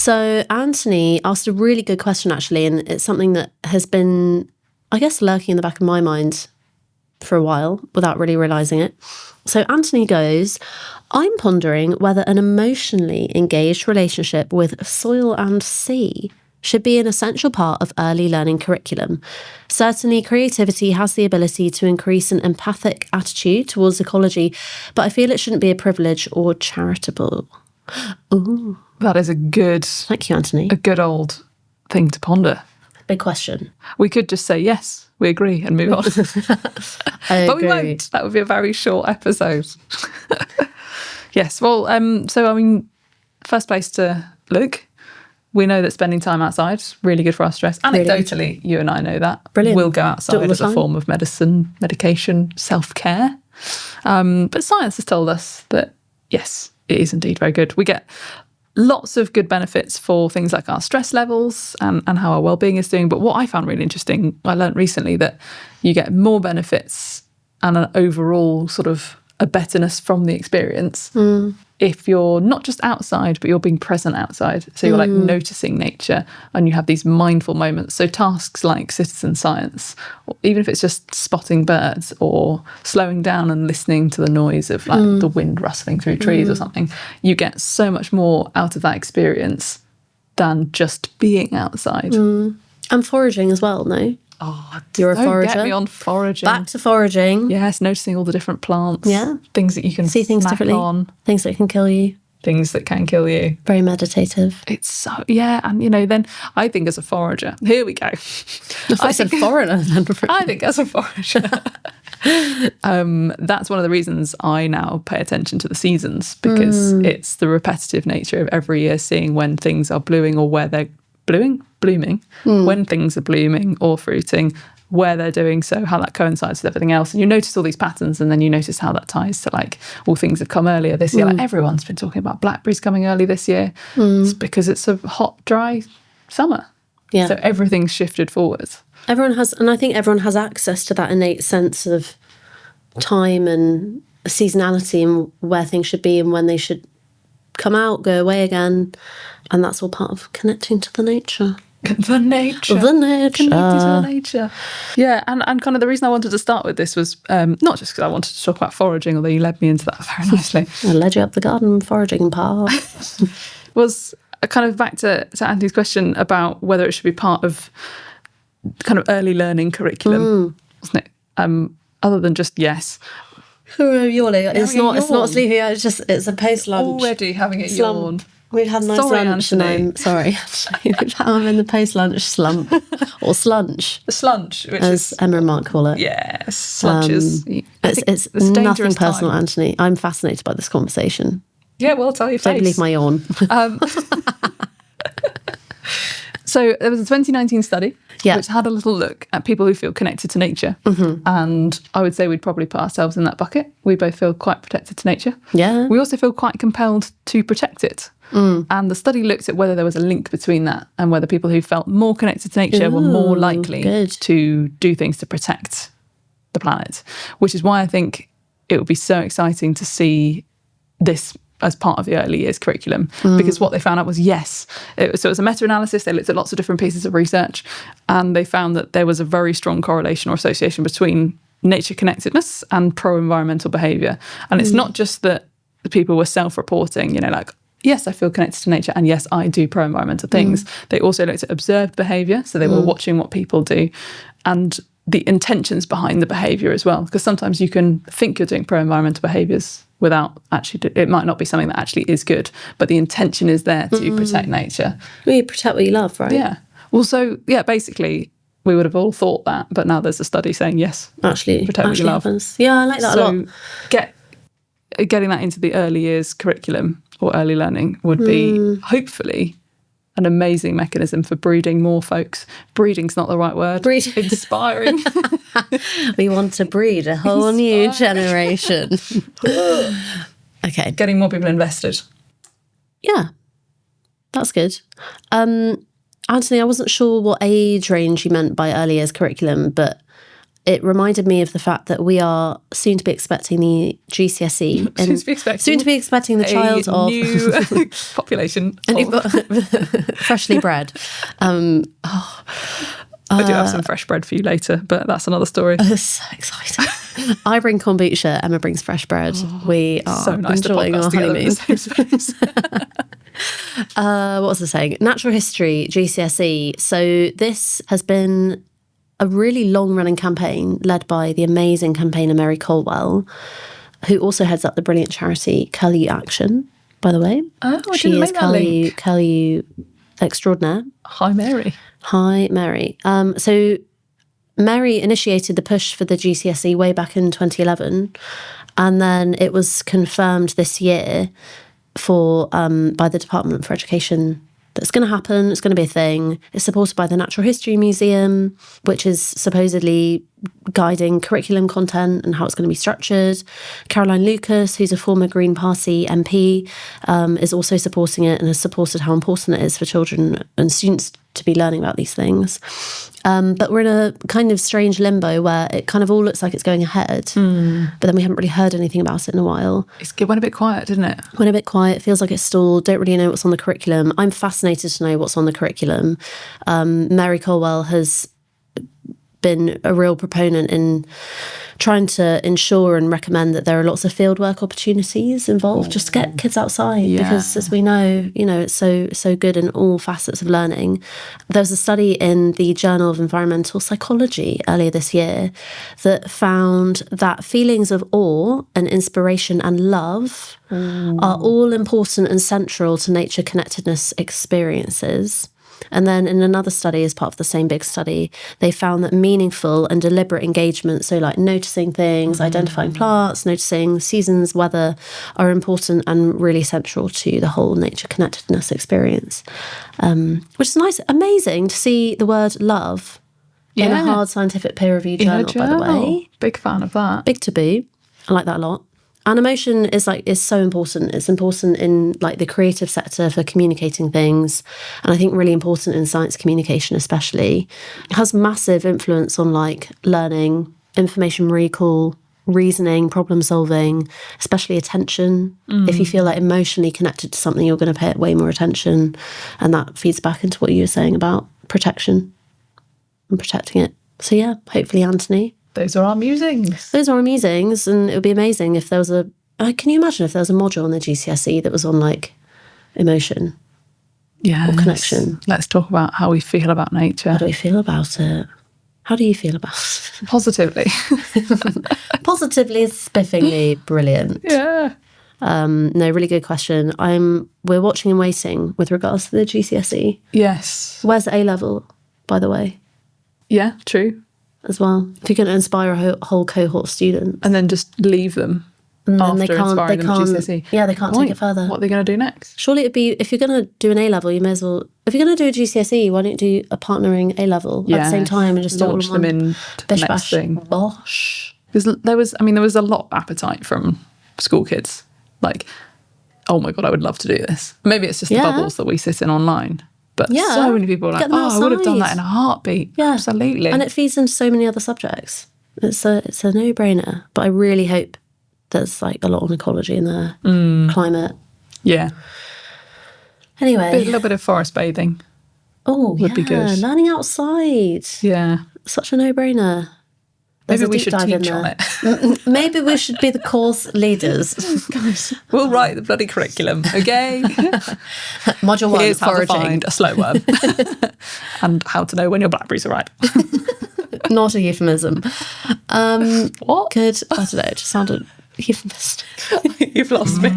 So Anthony asked a really good question, actually, and it's something that has been, I guess, lurking in the back of my mind for a while without really realising it. So Anthony goes, I'm pondering whether an emotionally engaged relationship with soil and sea should be an essential part of early learning curriculum. Certainly, creativity has the ability to increase an empathic attitude towards ecology, but I feel it shouldn't be a privilege or charitable. Ooh. That is Thank you, Anthony. a good old thing to ponder. Big question. We could just say, yes, we agree and move on. But we won't. That would be a very short episode. Yes, well, first place to look. We know that spending time outside is really good for our stress. Anecdotally, you and I know that. Brilliant. We'll go outside as a form of medicine, medication, self-care. But science has told us that, yes, it is indeed very good. We get lots of good benefits for things like our stress levels and how our well-being is doing. But what I found really interesting, I learned recently that you get more benefits and an overall sort of a betterness from the experience if you're not just outside, but you're being present outside. So you're like noticing nature and you have these mindful moments. So tasks like citizen science, or even if it's just spotting birds or slowing down and listening to the noise of like the wind rustling through trees or something, you get so much more out of that experience than just being outside. And foraging as well, no? Oh, You're a forager. Get me on foraging. Back to foraging. Yes, noticing all the different plants. Yeah. Things that you can See things snack differently. on. Things that can kill you. Things that can kill you. Very meditative. It's so, yeah. And, then I think as a forager, here we go. I said foreigner. I think as a forager, that's one of the reasons I now pay attention to the seasons, because it's the repetitive nature of every year seeing when things are blooming or where they're blooming, when things are blooming or fruiting, where they're doing so, how that coincides with everything else. And you notice all these patterns, and then you notice how that ties to like, all things have come earlier this year. Like everyone's been talking about blackberries coming early this year. It's because it's a hot, dry summer. Yeah. So everything's shifted forwards. I think everyone has access to that innate sense of time and seasonality and where things should be and when they should come out, go away again. And that's all part of connecting to the nature. The nature. Connecting to the nature. Yeah, and kind of the reason I wanted to start with this was not just because I wanted to talk about foraging, although you led me into that very nicely. I led you up the garden foraging path. Was kind of back to Anthony's question about whether it should be part of kind of early learning curriculum, wasn't it? Other than just yes. Yawning. It's not sleepy. It's a post lunch. Already having a yawn. We've had a nice lunch, and I'm sorry. I'm in the post-lunch slump or slunch. The slunch, which as Emma and Mark call it. Yes, slunches. It's nothing personal, time. Anthony. I'm fascinated by this conversation. Yeah, well, tell your face. Don't believe my yawn. So there was a 2019 study which had a little look at people who feel connected to nature. And I would say we'd probably put ourselves in that bucket. We both feel quite protected to nature. Yeah. We also feel quite compelled to protect it. And the study looked at whether there was a link between that and whether people who felt more connected to nature were more likely to do things to protect the planet, which is why I think it would be so exciting to see this as part of the early years curriculum, because what they found out was it was a meta-analysis. They looked at lots of different pieces of research and they found that there was a very strong correlation or association between nature connectedness and pro-environmental behaviour. And it's not just that the people were self-reporting, like, yes, I feel connected to nature and yes, I do pro-environmental things. They also looked at observed behaviour, so they were watching what people do and the intentions behind the behaviour as well, because sometimes you can think you're doing pro-environmental behaviours without actually, it might not be something that actually is good, but the intention is there to protect nature. Well, you protect what you love, right? Yeah. Well, so, yeah, basically, we would have all thought that, but now there's a study saying, yes, actually protect what you love. Happens. Yeah, I like that a lot. Getting that into the early years curriculum or early learning would be, hopefully, an amazing mechanism for breeding more folks. Breeding's not the right word. Inspiring. We want to breed a whole new generation. Okay. Getting more people invested. Yeah, that's good. Anthony, I wasn't sure what age range you meant by early years curriculum, but it reminded me of the fact that we are soon to be expecting the GCSE. Soon to be expecting the child of new population. Freshly bred. I do have some fresh bread for you later, but that's another story. It's so exciting. I bring kombucha, Emma brings fresh bread. We are so nice enjoying our honeymoon. What was I saying? Natural history, GCSE. So this has been a really long-running campaign led by the amazing campaigner Mary Colwell, who also heads up the brilliant charity Curlew Action, by the way. Oh, I didn't make that link. Curlew extraordinaire. Hi, Mary. Hi, Mary. So Mary initiated the push for the GCSE way back in 2011, and then it was confirmed this year by the Department for Education that's going to happen. It's going to be a thing. It's supported by the Natural History Museum, which is supposedly guiding curriculum content and how it's going to be structured. Caroline Lucas, who's a former Green Party MP, is also supporting it and has supported how important it is for children and students to be learning about these things. But we're in a kind of strange limbo where it kind of all looks like it's going ahead, but then we haven't really heard anything about it in a while. It went a bit quiet, didn't it? Went a bit quiet. Feels like it's stalled. Don't really know what's on the curriculum. I'm fascinated to know what's on the curriculum. Mary Colwell has been a real proponent in trying to ensure and recommend that there are lots of fieldwork opportunities involved just to get kids outside, because as we know, it's so good in all facets of learning. There was a study in the Journal of Environmental Psychology earlier this year that found that feelings of awe and inspiration and love are all important and central to nature connectedness experiences. And then in another study, as part of the same big study, they found that meaningful and deliberate engagement, so like noticing things, identifying plants, noticing seasons, weather, are important and really central to the whole nature connectedness experience. Which is nice, amazing to see the word love in a hard scientific peer-reviewed journal, by the way. Big fan of that. Big taboo. I like that a lot. And emotion is so important. It's important in the creative sector for communicating things, and I think really important in science communication especially. It has massive influence on learning, information recall, reasoning, problem solving, especially attention. If you feel emotionally connected to something, you're going to pay it way more attention, and that feeds back into what you were saying about protection and protecting it. So yeah, hopefully, Anthony. Those are our musings. Those are our musings, and it would be amazing if there was can you imagine if there was a module on the GCSE that was on emotion? Yeah. Or connection? Let's talk about how we feel about nature. How do we feel about it? How do you feel about it? Positively. Positively, spiffingly brilliant. Yeah. No, really good question. We're watching and waiting with regards to the GCSE. Yes. Where's the A-level, by the way? Yeah, true. As well. If you're going to inspire a whole cohort of students. And then just leave them and then after they can't, inspiring them at GCSE. Yeah, they can't take it further. What are they going to do next? Surely it'd be, if you're going to do an A-level, you may as well, if you're going to do a GCSE, why don't you do a partnering A-level at the same time and just launch them in bish the next bash thing. Bosh. Because there was a lot of appetite from school kids. Oh my God, I would love to do this. Maybe it's just the bubbles that we sit in online. But so many people are I would have done that in a heartbeat. Yeah. Absolutely. And it feeds into so many other subjects. It's a no-brainer. But I really hope there's a lot on ecology in there. Climate. Yeah. Anyway. A little bit of forest bathing. Oh, would be good. Learning outside. Yeah. Such a no-brainer. Maybe we should teach on it. Maybe we should be the course leaders. Guys, we'll write the bloody curriculum, okay? Module 1, Here's foraging. How to find a slow worm. And how to know when your blackberries are ripe. Not a euphemism. What? Good. I don't know. It just sounded euphemistic. You've lost me.